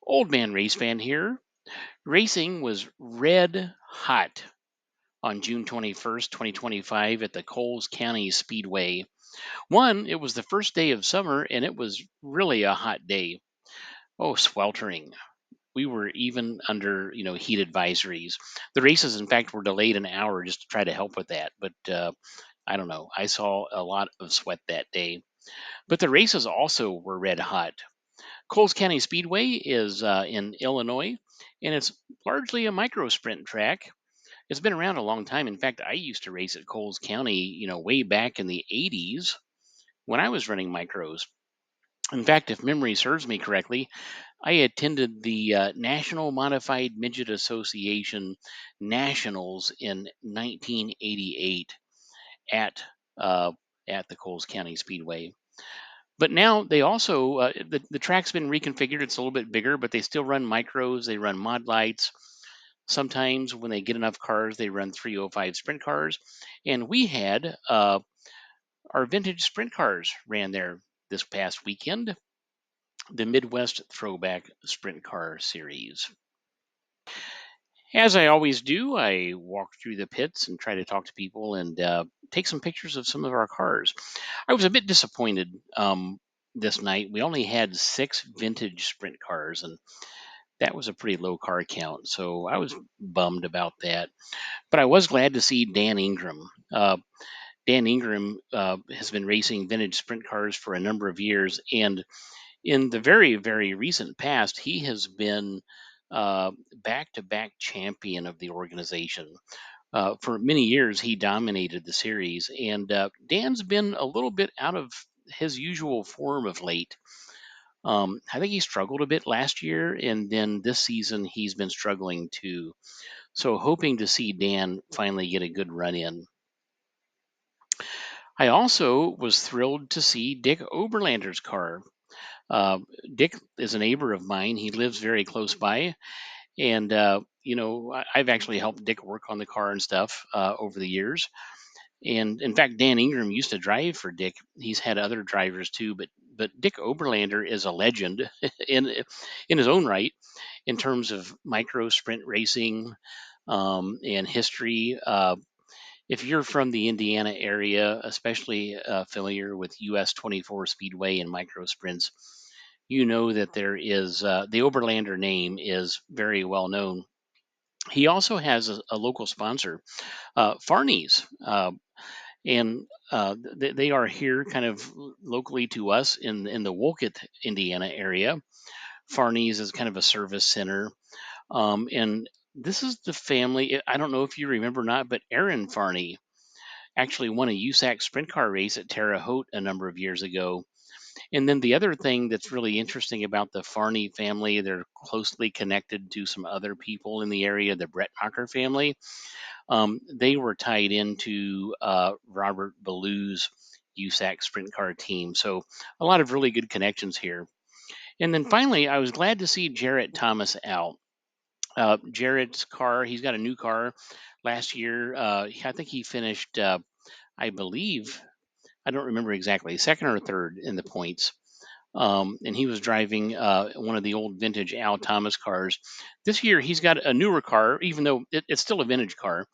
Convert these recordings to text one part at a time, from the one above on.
Old Man Race Fan here. Racing was red hot on June 21st, 2025 at the Coles County Speedway. One, it was the first day of summer and it was really a hot day. Oh, sweltering. We were even under, heat advisories. The races, in fact, were delayed an hour just to try to help with that. But I don't know. I saw a lot of sweat that day. But the races also were red hot. Coles County Speedway is in Illinois, and it's largely a micro sprint track. It's been around a long time. In fact, I used to race at Coles County, way back in the 80s when I was running micros. In fact, if memory serves me correctly, I attended the National Modified Midget Association Nationals in 1988 at uh, at the Coles County Speedway. But now they also the track's been reconfigured. It's a little bit bigger, but they still run micros. They run mod lights. Sometimes when they get enough cars, they run 305 sprint cars. And we had our vintage sprint cars ran there this past weekend, the Midwest Throwback Sprint Car series. As I always do, I walk through the pits and try to talk to people and take some pictures of some of our cars. I was a bit disappointed this night. We only had 6 vintage sprint cars, and that was a pretty low car count. So I was bummed about that. But I was glad to see Dan Ingram. Dan Ingram has been racing vintage sprint cars for a number of years, and in the very, very recent past, he has been back to back champion of the organization. For many years, he dominated the series, and Dan's been a little bit out of his usual form of late. I think he struggled a bit last year, and then this season he's been struggling too. So, hoping to see Dan finally get a good run in. I also was thrilled to see Dick Oberlander's car. Uh, Dick is a neighbor of mine. He lives very close by, and I've actually helped Dick work on the car and stuff over the years. And in fact, Dan Ingram used to drive for Dick. He's had other drivers too, but Dick Oberlander is a legend in his own right in terms of micro sprint racing and history. If you're from the Indiana area, especially familiar with US 24 Speedway and micro sprints, you know that there is the Oberlander name is very well known. He also has a local sponsor, Farney's. And they are here kind of locally to us in the Wolcott, Indiana area. Farney's is kind of a service center, and this is the family. I don't know if you remember or not, but Aaron Farney actually won a USAC sprint car race at Terre Haute a number of years ago. And then the other thing that's really interesting about the Farney family, they're closely connected to some other people in the area, the Brett Knocker family. They were tied into Robert Ballew's USAC sprint car team. So a lot of really good connections here. And then finally, I was glad to see Jarrett Thomas out. Jarrett's car, he's got a new car last year. I think he finished, I believe, I don't remember exactly, second or third in the points. And he was driving one of the old vintage Al Thomas cars. This year, he's got a newer car, even though it's still a vintage car.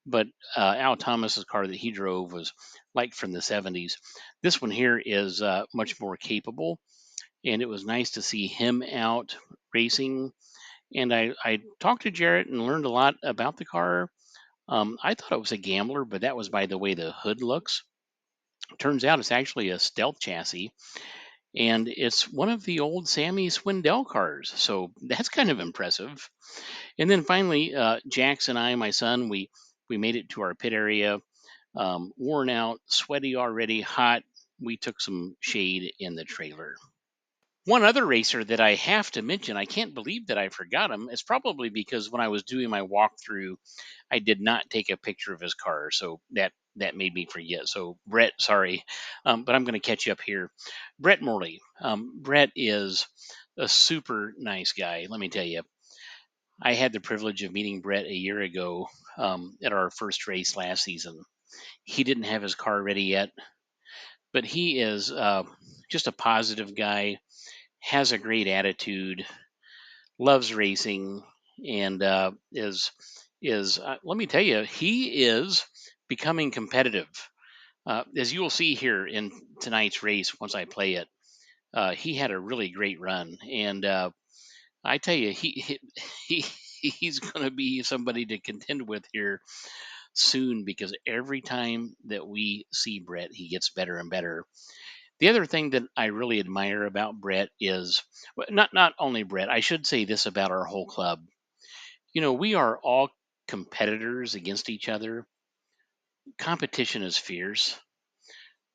But Al Thomas's car that he drove was like from the 70s. This one here is much more capable, and it was nice to see him out racing. And I talked to Jarrett and learned a lot about the car. I thought it was a Gambler, but that was by the way the hood looks. Turns out it's actually a stealth chassis, and it's one of the old Sammy Swindell cars. So that's kind of impressive. And then finally, Jax and I, my son, we made it to our pit area, worn out, sweaty already, hot. We took some shade in the trailer. One other racer that I have to mention, I can't believe that I forgot him. It's probably because when I was doing my walkthrough, I did not take a picture of his car, so that made me forget. So Brett, sorry, but I'm going to catch you up here. Brett Morley. Brett is a super nice guy. Let me tell you, I had the privilege of meeting Brett a year ago at our first race last season. He didn't have his car ready yet, but he is just a positive guy, has a great attitude. loves racing, and is let me tell you, he is becoming competitive. As you will see here in tonight's race, once I play it, he had a really great run, and I tell you, he he's going to be somebody to contend with here soon, because every time that we see Brett, he gets better and better. The other thing that I really admire about Brett is, well, not only Brett, I should say this about our whole club. We are all competitors against each other. Competition is fierce,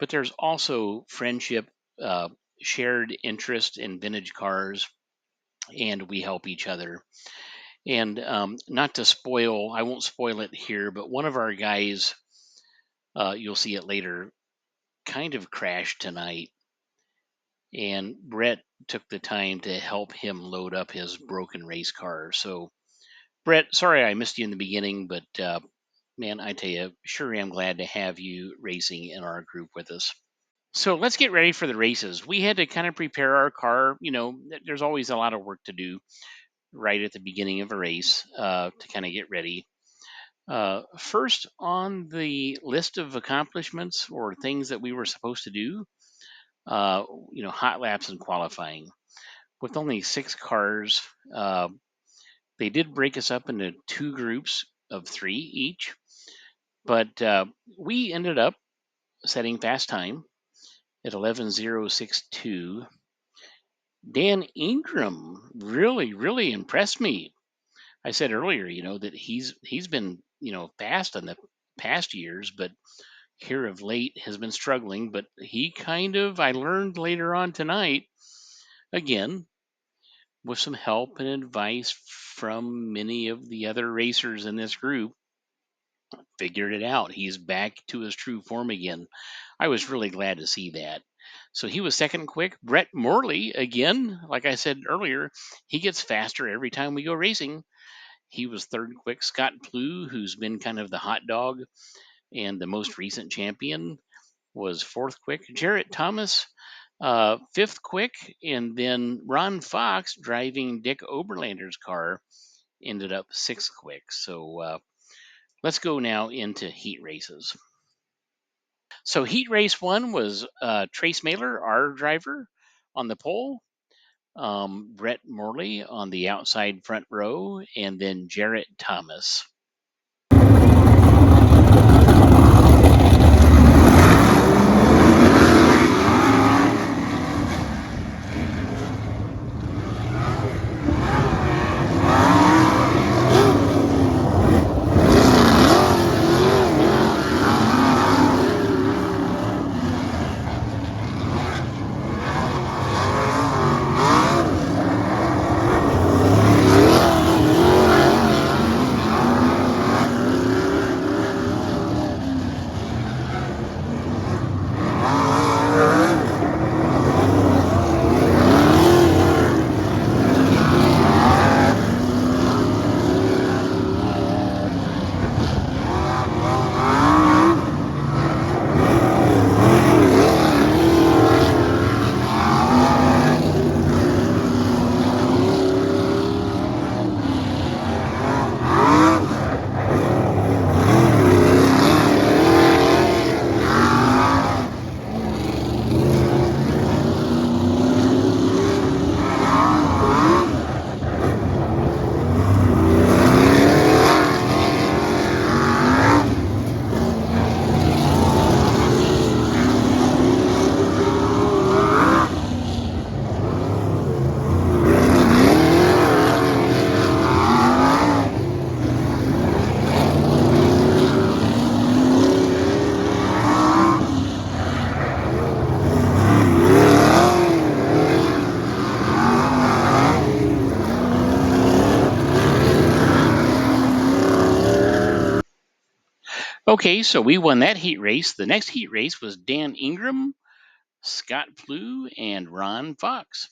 but there's also friendship, uh, shared interest in vintage cars, and we help each other. And not to spoil, I won't spoil it here, but one of our guys, you'll see it later, kind of crashed tonight, and Brett took the time to help him load up his broken race car. So, Brett, sorry I missed you in the beginning, but man, I tell you, sure am glad to have you racing in our group with us. So let's get ready for the races. We had to kind of prepare our car. There's always a lot of work to do right at the beginning of a race to kind of get ready. First on the list of accomplishments or things that we were supposed to do, hot laps and qualifying. With only 6 cars, they did break us up into 2 groups of 3 each, but we ended up setting fast time at 11:062. Dan Ingram really, really impressed me. I said earlier, that he's been, fast in the past years, but here of late has been struggling. But I learned later on tonight, again, with some help and advice from many of the other racers in this group, figured it out. He's back to his true form again. I was really glad to see that. So he was second quick. Brett Morley, again, like I said earlier, he gets faster every time we go racing. He was third quick. Scott Plew, who's been kind of the hot dog and the most recent champion, was fourth quick. Jarrett Thomas, fifth quick. And then Ron Fox, driving Dick Oberlander's car, ended up sixth quick. So let's go now into heat races. So heat race 1 was Trace Mailer, our driver, on the pole. Brett Morley on the outside front row, and then Jarrett Thomas. Okay, so we won that heat race. The next heat race was Dan Ingram, Scott Plew, and Ron Fox.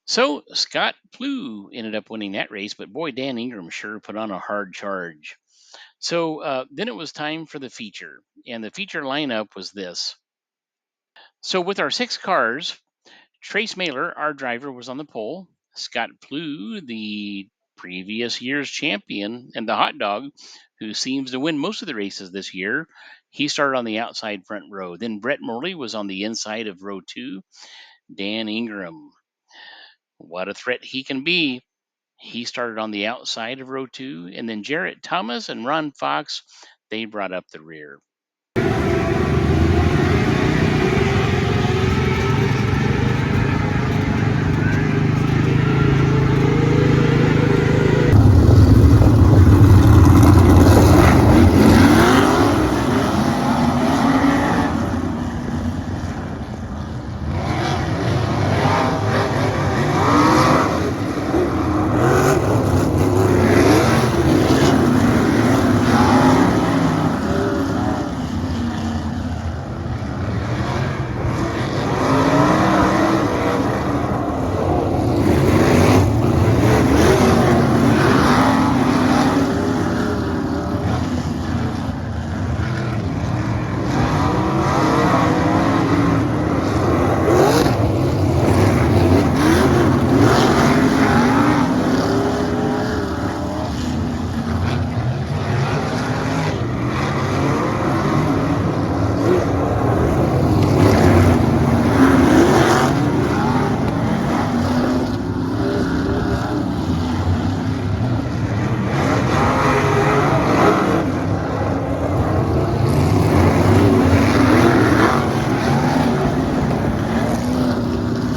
So Scott Plew ended up winning that race, but boy, Dan Ingram sure put on a hard charge. So then it was time for the feature, and the feature lineup was this. So with our 6 cars, Trace Mailer, our driver, was on the pole. Scott Plew, the previous year's champion, and the hot dog, who seems to win most of the races this year, he started on the outside front row. Then Brett Morley was on the inside of row 2. Dan Ingram, what a threat he can be. He started on the outside of row 2. And then Jarrett Thomas and Ron Fox, they brought up the rear.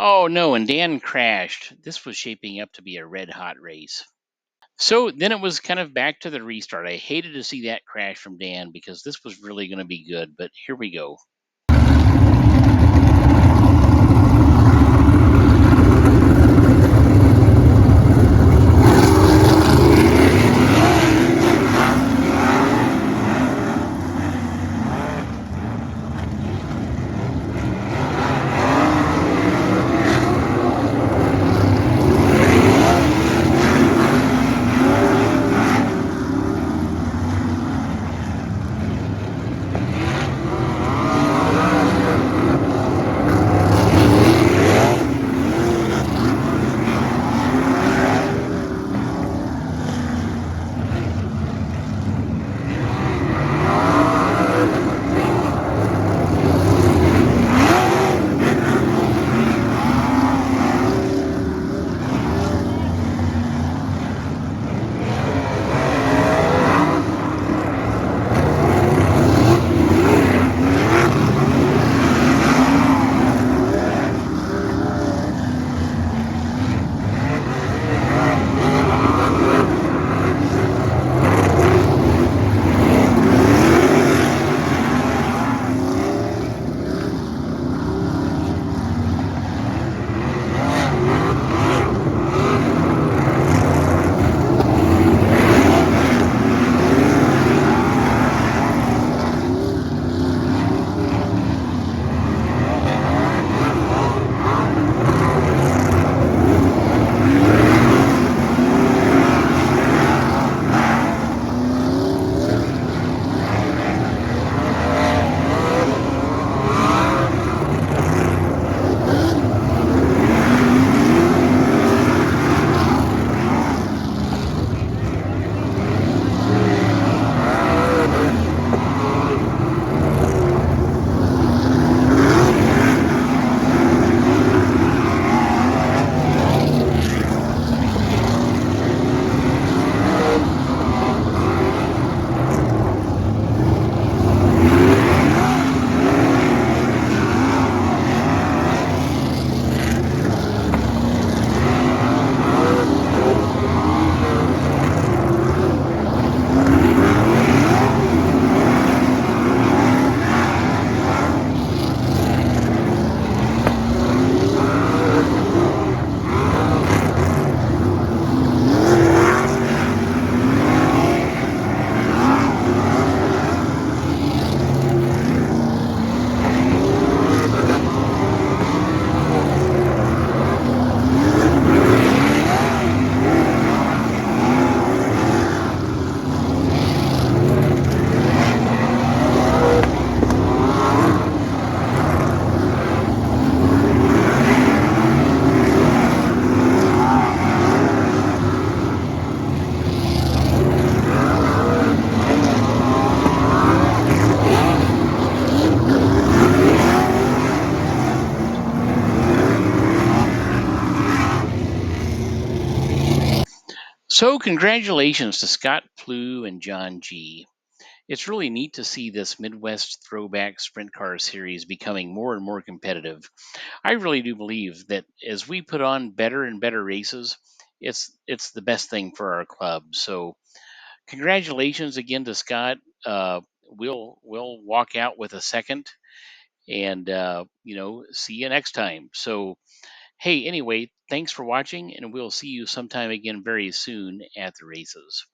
Oh no, and Dan crashed. This was shaping up to be a red hot race. So then it was kind of back to the restart. I hated to see that crash from Dan because this was really going to be good, but here we go. So, congratulations to Scott Plew and John G. It's really neat to see this Midwest Throwback Sprint Car series becoming more and more competitive. I really do believe that as we put on better and better races, it's the best thing for our club. So, congratulations again to Scott. We'll walk out with a second, and see you next time. So, hey, anyway, thanks for watching, and we'll see you sometime again very soon at the races.